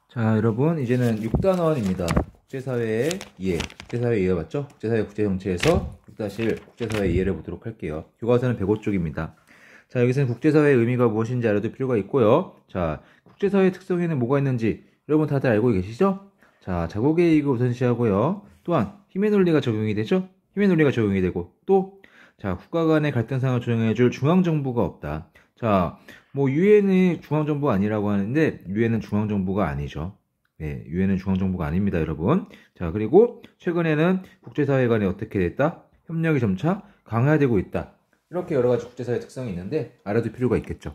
자, 여러분, 이제는 6단원입니다. 국제사회의 이해. 국제사회 이해 맞죠? 국제사회 국제정치에서 6-1 국제사회 이해를 보도록 할게요. 교과서는 105쪽입니다. 자, 여기서는 국제사회의 의미가 무엇인지 알아둘 필요가 있고요. 자, 국제사회의 특성에는 뭐가 있는지 여러분 다들 알고 계시죠? 자, 자국의 이익을 우선시하고요. 또한 힘의 논리가 적용이 되죠? 힘의 논리가 적용이 되고 또 자, 국가 간의 갈등상을 조정해줄 중앙정부가 없다. 자, 뭐 유엔이 중앙정부가 아니라고 하는데 유엔은 중앙정부가 아니죠. 네, 유엔은 중앙정부가 아닙니다, 여러분. 자, 그리고 최근에는 국제사회 간에 어떻게 됐다? 협력이 점차 강화되고 있다. 이렇게 여러 가지 국제사회 특성이 있는데 알아둘 필요가 있겠죠.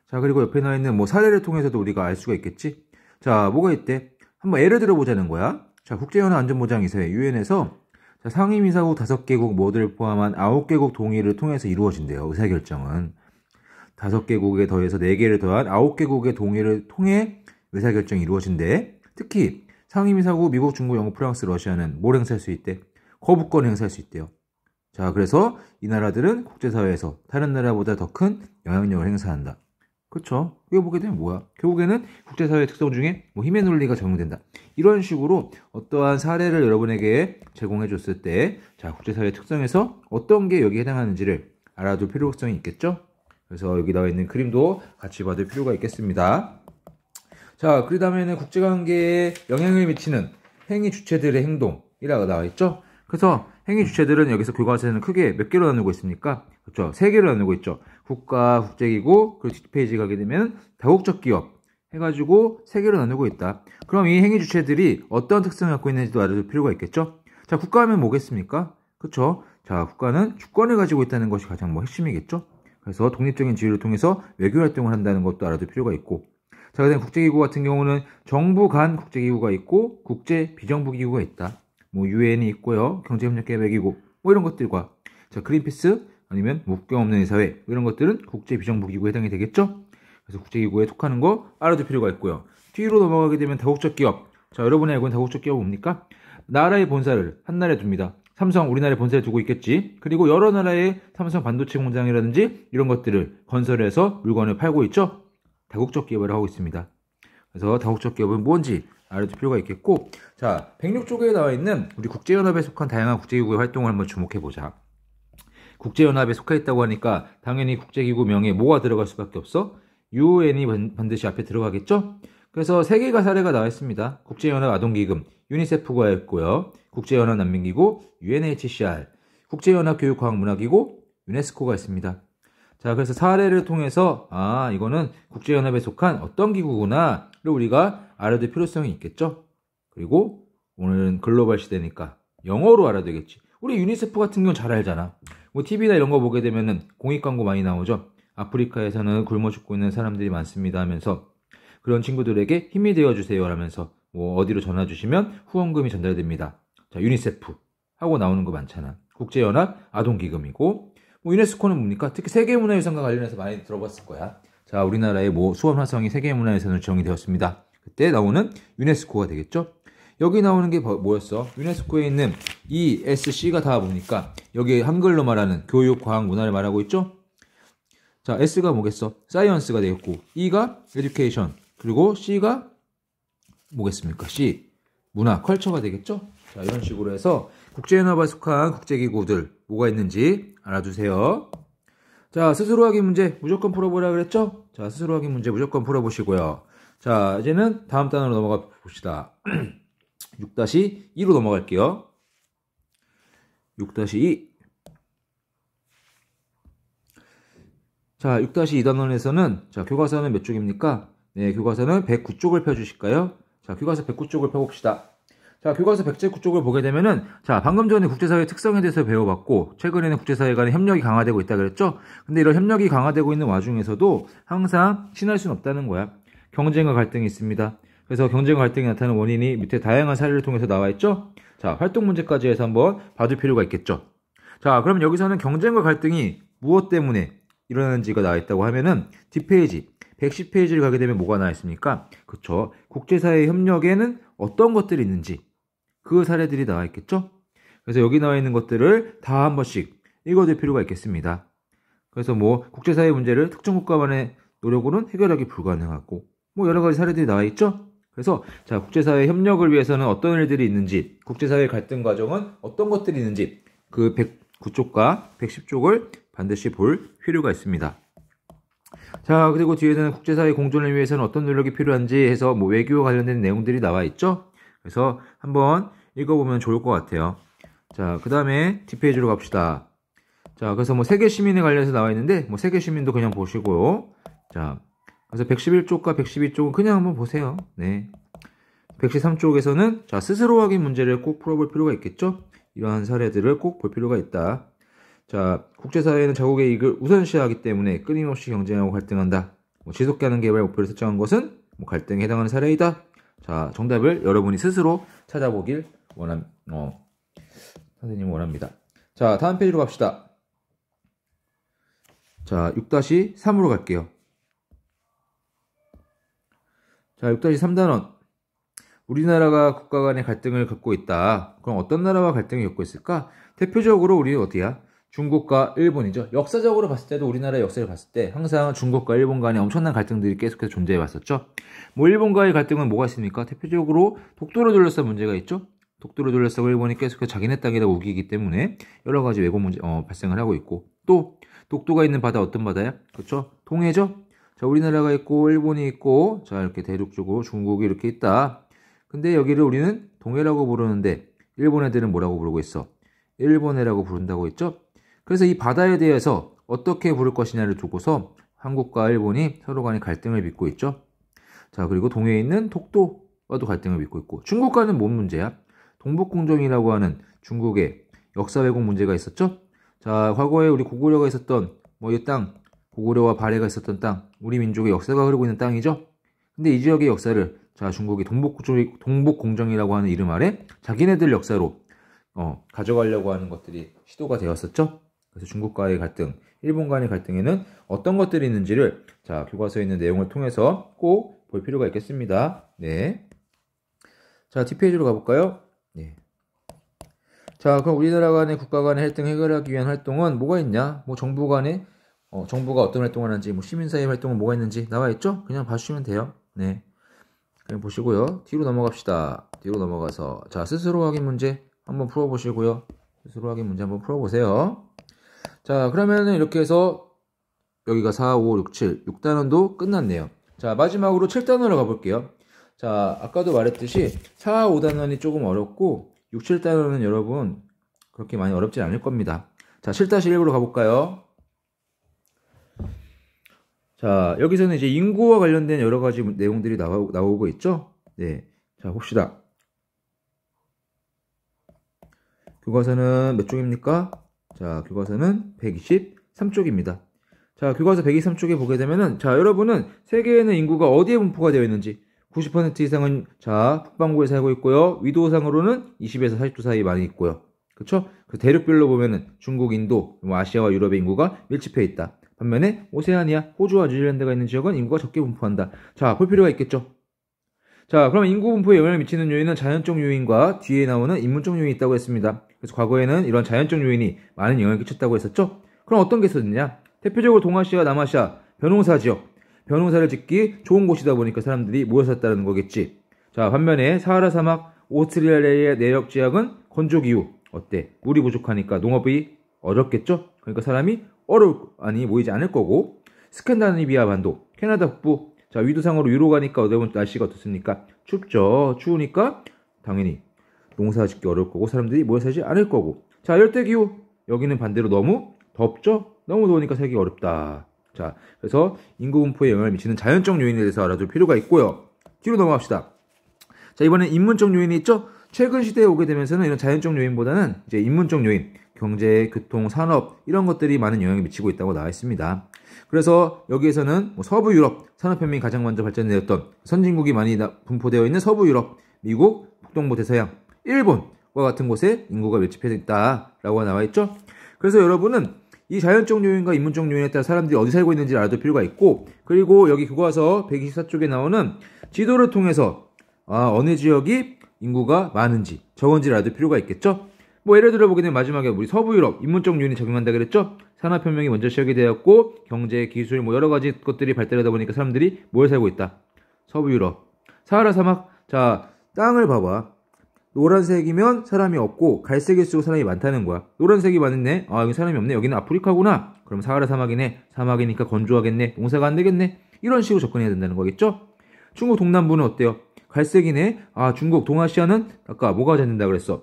자, 그리고 옆에 나와 있는 뭐 사례를 통해서도 우리가 알 수가 있겠지. 자, 뭐가 있대? 한번 예를 들어보자는 거야. 자, 국제연합안전보장이사회 유엔에서 자, 상임이사국 5개국 모두를 포함한 9개국 동의를 통해서 이루어진대요. 의사결정은. 5개국에 더해서 4개를 더한 9개국의 동의를 통해 의사결정이 이루어진대. 특히 상임이사국 미국, 중국, 영국, 프랑스, 러시아는 뭘 행사할 수 있대? 거부권 행사할 수 있대요. 자, 그래서 이 나라들은 국제사회에서 다른 나라보다 더 큰 영향력을 행사한다. 그쵸? 이거 보게 되면 뭐야? 결국에는 국제사회의 특성 중에 뭐 힘의 논리가 적용된다. 이런 식으로 어떠한 사례를 여러분에게 제공해 줬을 때, 자, 국제사회의 특성에서 어떤 게 여기에 해당하는지를 알아둘 필요성이 있겠죠? 그래서 여기 나와 있는 그림도 같이 봐둘 필요가 있겠습니다. 자, 그 다음에는 국제관계에 영향을 미치는 행위 주체들의 행동이라고 나와 있죠? 그래서 행위 주체들은 여기서 교과서에는 크게 몇 개로 나누고 있습니까? 그렇죠. 3개로 나누고 있죠. 국가, 국제기구, 그리고 뒷페이지 가게 되면 다국적 기업 해가지고 3개로 나누고 있다. 그럼 이 행위 주체들이 어떤 특성을 갖고 있는지도 알아둘 필요가 있겠죠? 자, 국가하면 뭐겠습니까? 그렇죠. 자, 국가는 주권을 가지고 있다는 것이 가장 뭐 핵심이겠죠? 그래서 독립적인 지위를 통해서 외교 활동을 한다는 것도 알아둘 필요가 있고, 자, 그다음 국제기구 같은 경우는 정부 간 국제기구가 있고 국제 비정부기구가 있다. 뭐 유엔이 있고요, 경제협력계획기구 뭐 이런 것들과 자 그린피스 아니면 국경 없는 사회 이런 것들은 국제 비정부기구에 해당이 되겠죠. 그래서 국제기구에 속하는 거 알아둘 필요가 있고요. 뒤로 넘어가게 되면 다국적 기업. 자, 여러분이 알고 있는 다국적 기업은 뭡니까? 나라의 본사를 한 나라에 둡니다. 삼성 우리나라에 본사를 두고 있겠지. 그리고 여러 나라의 삼성 반도체 공장이라든지 이런 것들을 건설해서 물건을 팔고 있죠. 다국적 기업을 하고 있습니다. 그래서 다국적 기업은 뭔지 알아둘 필요가 있겠고, 자, 106쪽에 나와 있는 우리 국제연합에 속한 다양한 국제기구의 활동을 한번 주목해보자. 국제연합에 속해 있다고 하니까 당연히 국제기구 명에 뭐가 들어갈 수밖에 없어? UN이 반드시 앞에 들어가겠죠? 그래서 3개가 사례가 나와 있습니다. 국제연합 아동기금, 유니세프가 있고요. 국제연합 난민기구, UNHCR, 국제연합 교육과학문화기구, 유네스코가 있습니다. 자, 그래서 사례를 통해서 이거는 국제연합에 속한 어떤 기구구나를 우리가 알아둘 필요성이 있겠죠. 그리고 오늘은 글로벌 시대니까 영어로 알아야 되겠지. 우리 유니세프 같은 경우는 잘 알잖아. 뭐 TV나 이런 거 보게 되면은 공익 광고 많이 나오죠. 아프리카에서는 굶어 죽고 있는 사람들이 많습니다 하면서 그런 친구들에게 힘이 되어주세요 하면서 뭐 어디로 전화 주시면 후원금이 전달됩니다. 자, 유니세프 하고 나오는 거 많잖아. 국제연합 아동기금이고, 뭐 유네스코는 뭡니까? 특히 세계문화유산과 관련해서 많이 들어봤을 거야. 자, 우리나라의 뭐 수원 화성이 세계문화유산으로 지정이 되었습니다. 그때 나오는 유네스코가 되겠죠? 여기 나오는 게 뭐였어? 유네스코에 있는 ESC가 다 보니까 여기 한글로 말하는 교육, 과학, 문화를 말하고 있죠? 자, S가 뭐겠어? 사이언스가 되겠고, E가 에듀케이션, 그리고 C가 뭐겠습니까? C, 문화, 컬처가 되겠죠? 자, 이런 식으로 해서 국제연합에 속한 국제기구들 뭐가 있는지 알아두세요. 자, 스스로 하기 문제 무조건 풀어보라 그랬죠? 자, 스스로 하기 문제 무조건 풀어보시고요. 자, 이제는 다음 단어로 넘어가 봅시다. 6-2로 넘어갈게요. 6-2. 자, 6-2 단원에서는 자, 교과서는 몇 쪽입니까? 네, 교과서는 109쪽을 펴주실까요? 자, 교과서 109쪽을 펴봅시다. 자, 교과서 109쪽을 보게 되면은, 자, 방금 전에 국제사회 특성에 대해서 배워봤고, 최근에는 국제사회 간의 협력이 강화되고 있다 그랬죠? 근데 이런 협력이 강화되고 있는 와중에서도 항상 친할 수는 없다는 거야. 경쟁과 갈등이 있습니다. 그래서 경쟁과 갈등이 나타나는 원인이 밑에 다양한 사례를 통해서 나와 있죠? 자, 활동 문제까지 해서 한번 봐줄 필요가 있겠죠? 자, 그럼 여기서는 경쟁과 갈등이 무엇 때문에 일어나는지가 나와 있다고 하면은, 뒷페이지, 110페이지를 가게 되면 뭐가 나와 있습니까? 그쵸. 국제사회 협력에는 어떤 것들이 있는지, 그 사례들이 나와 있겠죠? 그래서 여기 나와 있는 것들을 다 한 번씩 읽어둘 필요가 있겠습니다. 그래서 뭐 국제사회 문제를 특정 국가만의 노력으로는 해결하기 불가능하고 뭐 여러 가지 사례들이 나와 있죠? 그래서 자, 국제사회 협력을 위해서는 어떤 일들이 있는지, 국제사회 갈등 과정은 어떤 것들이 있는지 그 109쪽과 110쪽을 반드시 볼 필요가 있습니다. 자, 그리고 뒤에는 국제사회 공존을 위해서는 어떤 노력이 필요한지 해서 뭐 외교와 관련된 내용들이 나와 있죠. 그래서 한번 읽어보면 좋을 것 같아요. 자, 그 다음에 뒷페이지로 갑시다. 자, 그래서 뭐 세계 시민에 관련해서 나와 있는데 뭐 세계 시민도 그냥 보시고요. 자, 그래서 111쪽과 112쪽은 그냥 한번 보세요. 네. 113쪽에서는 자, 스스로 확인 문제를 꼭 풀어볼 필요가 있겠죠. 이러한 사례들을 꼭 볼 필요가 있다. 자, 국제사회는 자국의 이익을 우선시하기 때문에 끊임없이 경쟁하고 갈등한다. 뭐 지속가능 개발 목표를 설정한 것은 뭐 갈등에 해당하는 사례이다. 자, 정답을 여러분이 스스로 찾아보길 선생님이 원합니다. 자, 다음 페이지로 갑시다. 자, 6-3으로 갈게요. 자, 6-3단원. 우리나라가 국가 간의 갈등을 겪고 있다. 그럼 어떤 나라와 갈등을 겪고 있을까? 대표적으로 우리는 어디야? 중국과 일본이죠. 역사적으로 봤을 때도 우리나라의 역사를 봤을 때 항상 중국과 일본 간의 엄청난 갈등들이 계속해서 존재해 왔었죠. 뭐 일본과의 갈등은 뭐가 있습니까? 대표적으로 독도를 둘러싼 문제가 있죠. 독도를 둘러싸고 일본이 계속해서 자기네 땅이라고 우기기 때문에 여러 가지 왜곡 문제 발생을 하고 있고, 또 독도가 있는 바다 어떤 바다야? 그렇죠? 동해죠. 자, 우리나라가 있고 일본이 있고, 자, 이렇게 대륙 쪽으로 중국이 이렇게 있다. 근데 여기를 우리는 동해라고 부르는데 일본 애들은 뭐라고 부르고 있어? 일본해라고 부른다고 했죠? 그래서 이 바다에 대해서 어떻게 부를 것이냐를 두고서 한국과 일본이 서로 간의 갈등을 빚고 있죠. 자, 그리고 동해에 있는 독도와도 갈등을 빚고 있고, 중국과는 뭔 문제야? 동북공정이라고 하는 중국의 역사 왜곡 문제가 있었죠. 자, 과거에 우리 고구려가 있었던 뭐 이 땅, 고구려와 발해가 있었던 땅, 우리 민족의 역사가 흐르고 있는 땅이죠. 근데 이 지역의 역사를 자, 중국이 동북공정이라고 하는 이름 아래 자기네들 역사로 가져가려고 하는 것들이 시도가 되었었죠. 그래서 중국과의 갈등, 일본 간의 갈등에는 어떤 것들이 있는지를 자, 교과서에 있는 내용을 통해서 꼭 볼 필요가 있겠습니다. 네. 자, 뒷페이지로 가볼까요? 네. 자, 그럼 우리나라 간의 국가 간의 갈등 해결하기 위한 활동은 뭐가 있냐? 뭐 정부 간에 정부가 어떤 활동을 하는지, 뭐 시민사회 활동은 뭐가 있는지 나와 있죠? 그냥 봐주시면 돼요. 네. 그냥 보시고요. 뒤로 넘어갑시다. 뒤로 넘어가서 자, 스스로 확인 문제 한번 풀어보시고요. 스스로 확인 문제 한번 풀어보세요. 자, 그러면은 이렇게 해서 여기가 4, 5, 6, 7, 6단원도 끝났네요. 자, 마지막으로 7단원으로 가볼게요. 자, 아까도 말했듯이 4, 5단원이 조금 어렵고 6, 7단원은 여러분 그렇게 많이 어렵지 않을 겁니다. 자, 7-1으로 가볼까요? 자, 여기서는 이제 인구와 관련된 여러 가지 내용들이 나오고 있죠? 네. 자, 봅시다. 교과서는 몇 쪽입니까? 자, 교과서는 123쪽입니다. 자, 교과서 123쪽에 보게 되면은, 자, 여러분은 세계에는 인구가 어디에 분포가 되어 있는지, 90% 이상은, 자, 북반구에 살고 있고요. 위도상으로는 20에서 40도 사이 많이 있고요. 그쵸? 그 대륙별로 보면은 중국, 인도, 뭐 아시아와 유럽의 인구가 밀집해 있다. 반면에 오세아니아, 호주와 뉴질랜드가 있는 지역은 인구가 적게 분포한다. 자, 볼 필요가 있겠죠? 자, 그럼 인구 분포에 영향을 미치는 요인은 자연적 요인과 뒤에 나오는 인문적 요인이 있다고 했습니다. 그래서 과거에는 이런 자연적 요인이 많은 영향을 끼쳤다고 했었죠? 그럼 어떤 게 있었느냐? 대표적으로 동아시아, 남아시아, 변홍사 지역. 변홍사를 짓기 좋은 곳이다 보니까 사람들이 모여 살았다는 거겠지. 자, 반면에 사하라 사막, 오스트레일리아의 내륙 지역은 건조 기후. 어때? 물이 부족하니까 농업이 어렵겠죠? 그러니까 사람이 모이지 않을 거고, 스칸다나비아 반도, 캐나다 북부, 자, 위도상으로 유로 가니까 날씨가 어떻습니까? 춥죠. 추우니까 당연히 농사 짓기 어려울 거고 사람들이 모여 살지 않을 거고. 자, 열대기후, 여기는 반대로 너무 덥죠? 너무 더우니까 살기 어렵다. 자, 그래서 인구 분포에 영향을 미치는 자연적 요인에 대해서 알아둘 필요가 있고요. 뒤로 넘어갑시다. 자, 이번엔 인문적 요인이 있죠? 최근 시대에 오게 되면서는 이런 자연적 요인보다는 이제 인문적 요인, 경제, 교통, 산업 이런 것들이 많은 영향을 미치고 있다고 나와 있습니다. 그래서 여기에서는 뭐 서부 유럽 산업혁명이 가장 먼저 발전되었던 선진국이 많이 분포되어 있는 서부 유럽, 미국, 북동부 대서양, 일본과 같은 곳에 인구가 밀집해 있다라고 나와 있죠. 그래서 여러분은 이 자연적 요인과 인문적 요인에 따라 사람들이 어디 살고 있는지 알아둘 필요가 있고, 그리고 여기 교과서 124쪽에 나오는 지도를 통해서 어느 지역이 인구가 많은지 적은지를 알아둘 필요가 있겠죠. 뭐 예를 들어 보게 되면 마지막에 우리 서부 유럽 인문적 요인이 적용한다 그랬죠. 산업혁명이 먼저 시작이 되었고 경제, 기술 뭐 여러 가지 것들이 발달하다 보니까 사람들이 모여 살고 있다. 서부 유럽 사하라 사막. 자, 땅을 봐봐. 노란색이면 사람이 없고 갈색일수록 사람이 많다는 거야. 노란색이 많네. 아, 여기 사람이 없네. 여기는 아프리카구나. 그럼 사하라 사막이네. 사막이니까 건조하겠네. 농사가 안 되겠네. 이런 식으로 접근해야 된다는 거겠죠? 중국 동남부는 어때요? 갈색이네. 아, 중국 동아시아는 아까 뭐가 잘 된다 그랬어?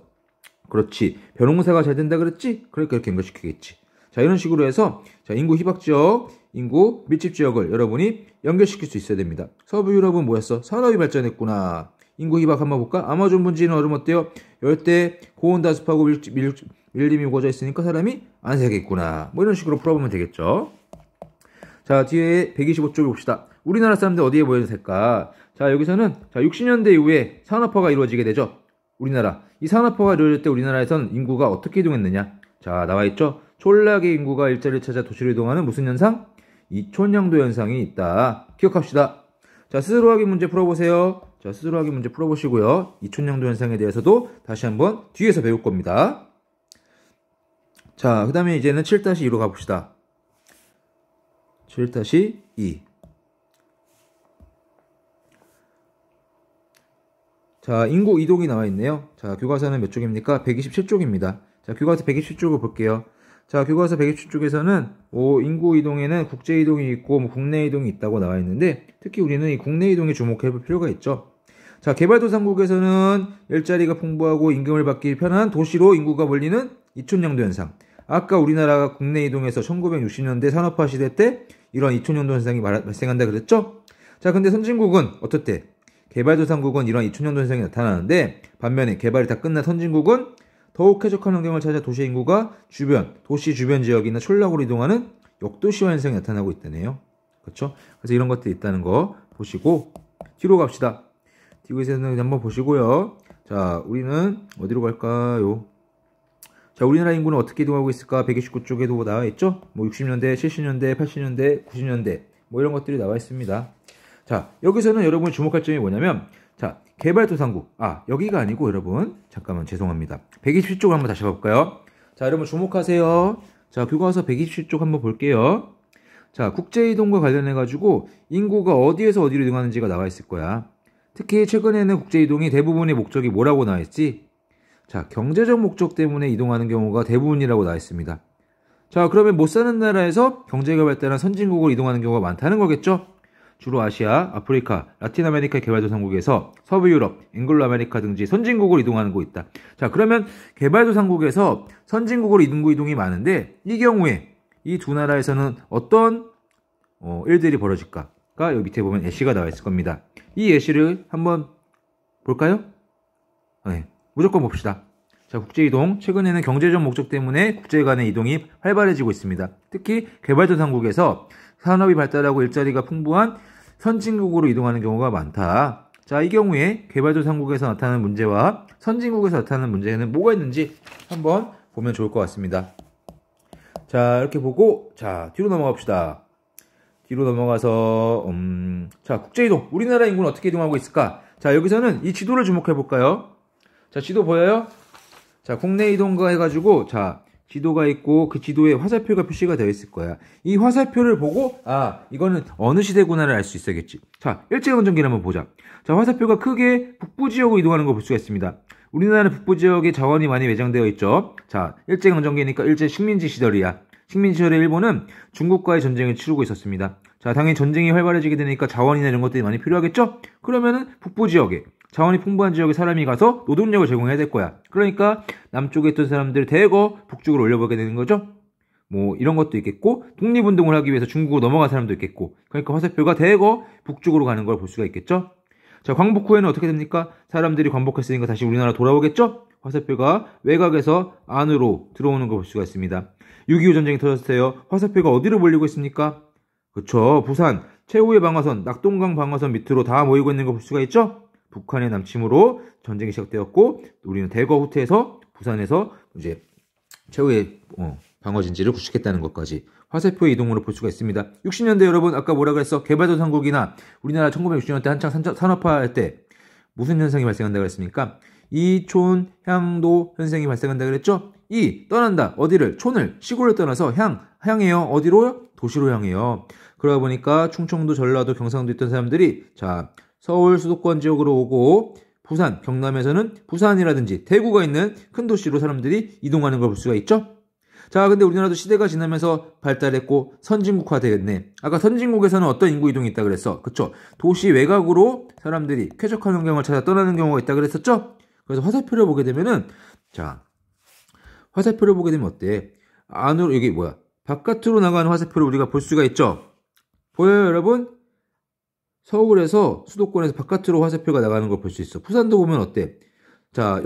그렇지. 벼농사가 잘 된다 그랬지? 그러니까 이렇게 연결시키겠지. 자, 이런 식으로 해서 자, 인구 희박 지역, 인구 밀집 지역을 여러분이 연결시킬 수 있어야 됩니다. 서부 유럽은 뭐였어? 산업이 발전했구나. 인구 희박 한번 볼까? 아마존 분지는 얼음 어때요? 열대, 고온 다습하고 밀림이 우거져 있으니까 사람이 안 살겠구나. 뭐 이런 식으로 풀어보면 되겠죠. 자, 뒤에 125쪽을 봅시다. 우리나라 사람들 어디에 모여 살까? 자, 여기서는 자, 60년대 이후에 산업화가 이루어지게 되죠. 우리나라. 이 산업화가 이루어질 때 우리나라에선 인구가 어떻게 이동했느냐? 자, 나와있죠? 촌락의 인구가 일자리를 찾아 도시로 이동하는 무슨 현상? 이촌양도 현상이 있다. 기억합시다. 자, 스스로 하기 문제 풀어보세요. 자, 스스로 하기 문제 풀어보시고요. 이촌양도 현상에 대해서도 다시 한번 뒤에서 배울 겁니다. 자, 그 다음에 이제는 7-2로 가봅시다. 7-2. 자, 인구 이동이 나와 있네요. 자, 교과서는 몇 쪽입니까? 127쪽입니다. 자, 교과서 127쪽을 볼게요. 자, 교과서 127쪽에서는 인구 이동에는 국제 이동이 있고 국내 이동이 있다고 나와 있는데 특히 우리는 이 국내 이동에 주목해 볼 필요가 있죠. 자, 개발도상국에서는 일자리가 풍부하고 임금을 받기 편한 도시로 인구가 몰리는 이촌양도 현상. 아까 우리나라가 국내 이동에서 1960년대 산업화 시대 때 이런 이촌양도 현상이 발생한다 그랬죠? 자, 근데 선진국은 어떻대? 개발도상국은 이런 이촌양도 현상이 나타나는데 반면에 개발이 다 끝난 선진국은 더욱 쾌적한 환경을 찾아 도시 인구가 도시 주변 지역이나 촌락으로 이동하는 역도시화 현상이 나타나고 있다네요. 그렇죠? 그래서 이런 것들이 있다는 거 보시고 뒤로 갑시다. 뒤에서는 한번 보시고요. 자, 우리는 어디로 갈까요? 자, 우리나라 인구는 어떻게 이동하고 있을까? 129쪽에도 나와 있죠? 뭐 60년대, 70년대, 80년대, 90년대 뭐 이런 것들이 나와 있습니다. 자, 여기서는 여러분이 주목할 점이 뭐냐면 자, 개발도상국. 아, 여기가 아니고 여러분 잠깐만 죄송합니다. 127쪽을 한번 다시 볼까요? 자, 여러분 주목하세요. 자, 교과서 127쪽 한번 볼게요. 자, 국제이동과 관련해가지고 인구가 어디에서 어디로 이동하는지가 나와 있을 거야. 특히 최근에는 국제이동이 대부분의 목적이 뭐라고 나와 있지? 자, 경제적 목적 때문에 이동하는 경우가 대부분이라고 나와 있습니다. 자, 그러면 못 사는 나라에서 경제가 발달한 선진국으로 이동하는 경우가 많다는 거겠죠? 주로 아시아, 아프리카, 라틴 아메리카 개발도상국에서 서부 유럽, 앵글로 아메리카 등지 선진국으로 이동하는 곳 있다. 자, 그러면 개발도상국에서 선진국으로 이동이 많은데 이 경우에 이 두 나라에서는 어떤 일들이 벌어질까가 여기 밑에 보면 예시가 나와 있을 겁니다. 이 예시를 한번 볼까요? 네, 무조건 봅시다. 자, 국제이동. 최근에는 경제적 목적 때문에 국제 간의 이동이 활발해지고 있습니다. 특히 개발도상국에서 산업이 발달하고 일자리가 풍부한 선진국으로 이동하는 경우가 많다. 자, 이 경우에 개발도상국에서 나타나는 문제와 선진국에서 나타나는 문제는 뭐가 있는지 한번 보면 좋을 것 같습니다. 자, 이렇게 보고 자, 뒤로 넘어갑시다. 뒤로 넘어가서 자, 국제이동. 우리나라 인구는 어떻게 이동하고 있을까? 자, 여기서는 이 지도를 주목해 볼까요? 자, 지도 보여요? 자, 국내 이동과 해가지고 자, 지도가 있고 그 지도에 화살표가 표시가 되어 있을 거야. 이 화살표를 보고 아, 이거는 어느 시대구나를 알 수 있어야겠지. 자, 일제강점기를 한번 보자. 자, 화살표가 크게 북부 지역으로 이동하는 걸 볼 수가 있습니다. 우리나라는 북부 지역에 자원이 많이 매장되어 있죠. 자, 일제강점기니까 일제 식민지 시절이야. 식민지 시절에 일본은 중국과의 전쟁을 치르고 있었습니다. 자, 당연히 전쟁이 활발해지게 되니까 자원이나 이런 것들이 많이 필요하겠죠? 그러면은 북부 지역에 자원이 풍부한 지역에 사람이 가서 노동력을 제공해야 될 거야. 그러니까 남쪽에 있던 사람들을 대거 북쪽으로 올려보게 되는 거죠. 뭐 이런 것도 있겠고 독립운동을 하기 위해서 중국으로 넘어간 사람도 있겠고 그러니까 화살표가 대거 북쪽으로 가는 걸 볼 수가 있겠죠. 자, 광복 후에는 어떻게 됩니까? 사람들이 광복했으니까 다시 우리나라 돌아오겠죠? 화살표가 외곽에서 안으로 들어오는 걸 볼 수가 있습니다. 6.25 전쟁이 터졌을 때요. 화살표가 어디로 몰리고 있습니까? 그렇죠. 부산 최후의 방어선 낙동강 방어선 밑으로 다 모이고 있는 걸 볼 수가 있죠. 북한의 남침으로 전쟁이 시작되었고 우리는 대거 후퇴해서 부산에서 이제 최후의 방어진지를 구축했다는 것까지 화살표의 이동으로 볼 수가 있습니다. 60년대 여러분 아까 뭐라 그랬어? 개발도상국이나 우리나라 1960년대 한창 산업화할 때 무슨 현상이 발생한다고 그랬습니까? 이촌향도 현상이 발생한다 그랬죠? 떠난다. 어디를? 촌을 시골을 떠나서 향해요. 어디로요? 도시로 향해요. 그러다 보니까 충청도, 전라도, 경상도 있던 사람들이 자 서울 수도권 지역으로 오고 부산, 경남에서는 부산이라든지 대구가 있는 큰 도시로 사람들이 이동하는 걸 볼 수가 있죠. 자, 근데 우리나라도 시대가 지나면서 발달했고 선진국화 되겠네. 아까 선진국에서는 어떤 인구 이동이 있다 그랬어. 그쵸? 도시 외곽으로 사람들이 쾌적한 환경을 찾아 떠나는 경우가 있다 그랬었죠? 그래서 화살표를 보게 되면은, 자, 화살표를 보게 되면 어때? 안으로, 여기 뭐야? 바깥으로 나가는 화살표를 우리가 볼 수가 있죠? 보여요, 여러분? 서울에서, 수도권에서 바깥으로 화살표가 나가는 걸 볼 수 있어. 부산도 보면 어때? 자,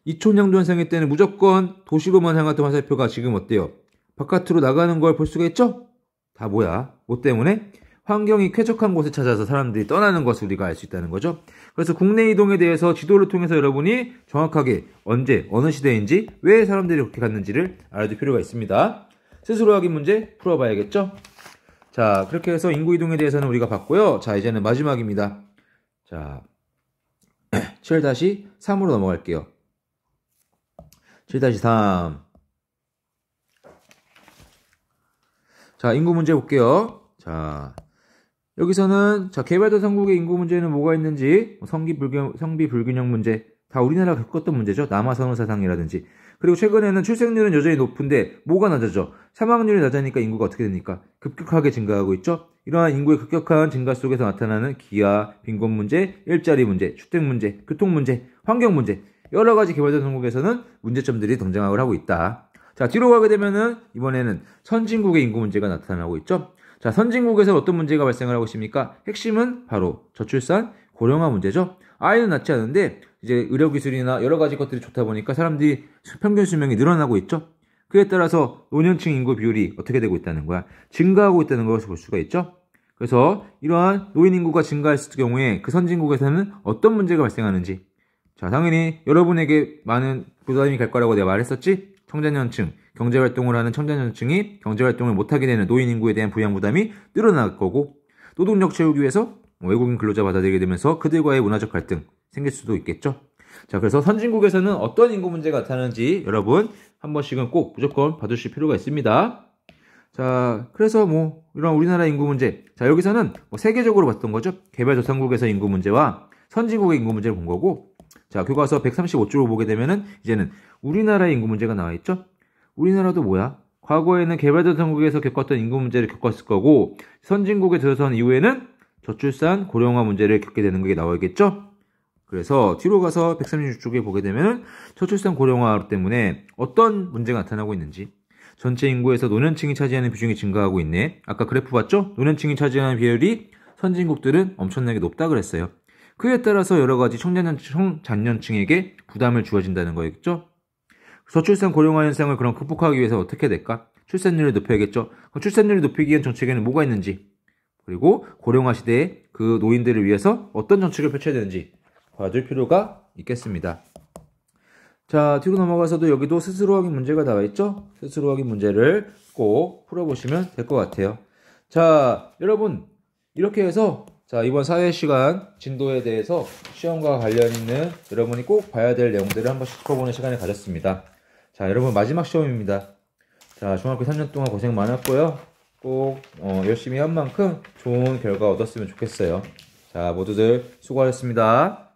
이촌양도 현상일 때는 무조건 도시로만 향했던 화살표가 지금 어때요? 바깥으로 나가는 걸 볼 수가 있죠? 다 뭐야? 뭐 때문에? 환경이 쾌적한 곳을 찾아서 사람들이 떠나는 것을 우리가 알 수 있다는 거죠. 그래서 국내 이동에 대해서 지도를 통해서 여러분이 정확하게 언제, 어느 시대인지, 왜 사람들이 그렇게 갔는지를 알아둘 필요가 있습니다. 스스로 확인 문제 풀어봐야겠죠? 자, 그렇게 해서 인구 이동에 대해서는 우리가 봤고요. 자, 이제는 마지막입니다. 자, 7-3으로 넘어갈게요. 7-3. 자, 인구 문제 볼게요. 자, 여기서는, 자, 개발도상국의 인구 문제는 뭐가 있는지, 성비 불균형 문제, 다 우리나라가 겪었던 문제죠. 남아선호사상이라든지. 그리고 최근에는 출생률은 여전히 높은데, 뭐가 낮아져? 사망률이 낮으니까 인구가 어떻게 됩니까? 급격하게 증가하고 있죠? 이러한 인구의 급격한 증가 속에서 나타나는 기아, 빈곤 문제, 일자리 문제, 주택 문제, 교통 문제, 환경 문제, 여러 가지 개발도상국에서는 문제점들이 등장을 하고 있다. 자, 뒤로 가게 되면은, 이번에는 선진국의 인구 문제가 나타나고 있죠? 자, 선진국에서 어떤 문제가 발생을 하고 있습니까? 핵심은 바로 저출산, 고령화 문제죠. 아이는 낳지 않은데 이제 의료기술이나 여러 가지 것들이 좋다 보니까 사람들이 평균 수명이 늘어나고 있죠. 그에 따라서 노년층 인구 비율이 어떻게 되고 있다는 거야? 증가하고 있다는 것을 볼 수가 있죠. 그래서 이러한 노인 인구가 증가했을 경우에 그 선진국에서는 어떤 문제가 발생하는지, 자, 당연히 여러분에게 많은 부담이 갈 거라고 내가 말했었지? 청장년층, 경제활동을 하는 청장년층이 경제활동을 못하게 되는 노인 인구에 대한 부양 부담이 늘어날 거고, 노동력 채우기 위해서 외국인 근로자 받아들이게 되면서 그들과의 문화적 갈등 생길 수도 있겠죠. 자, 그래서 선진국에서는 어떤 인구 문제가 나타나는지 여러분 한 번씩은 꼭 무조건 봐두실 필요가 있습니다. 자, 그래서 뭐 이런 우리나라 인구 문제, 자, 여기서는 뭐 세계적으로 봤던 거죠. 개발도상국에서 인구 문제와 선진국의 인구 문제를 본 거고, 자, 교과서 135쪽을 보게 되면은 이제는 우리나라의 인구 문제가 나와 있죠. 우리나라도 뭐야? 과거에는 개발도상국에서 겪었던 인구 문제를 겪었을 거고, 선진국에 들어선 이후에는 저출산, 고령화 문제를 겪게 되는 게 나오겠죠? 그래서 뒤로 가서 136쪽에 보게 되면 저출산 고령화 때문에 어떤 문제가 나타나고 있는지, 전체 인구에서 노년층이 차지하는 비중이 증가하고 있네. 아까 그래프 봤죠? 노년층이 차지하는 비율이 선진국들은 엄청나게 높다 그랬어요. 그에 따라서 여러 가지 청장년층에게 부담을 주어진다는 거겠죠? 저출산 고령화 현상을 그럼 극복하기 위해서 어떻게 될까? 출산율을 높여야겠죠? 출산율을 높이기 위한 정책에는 뭐가 있는지, 그리고 고령화 시대에 그 노인들을 위해서 어떤 정책을 펼쳐야 되는지 봐줄 필요가 있겠습니다. 자, 뒤로 넘어가서도 여기도 스스로 확인 문제가 나와 있죠? 스스로 확인 문제를 꼭 풀어보시면 될 것 같아요. 자, 여러분, 이렇게 해서 자, 이번 사회 시간 진도에 대해서 시험과 관련 있는 여러분이 꼭 봐야 될 내용들을 한 번씩 짚어보는 시간을 가졌습니다. 자, 여러분 마지막 시험입니다. 자, 중학교 3년 동안 고생 많았고요. 꼭 열심히 한 만큼 좋은 결과 얻었으면 좋겠어요. 자, 모두들 수고하셨습니다.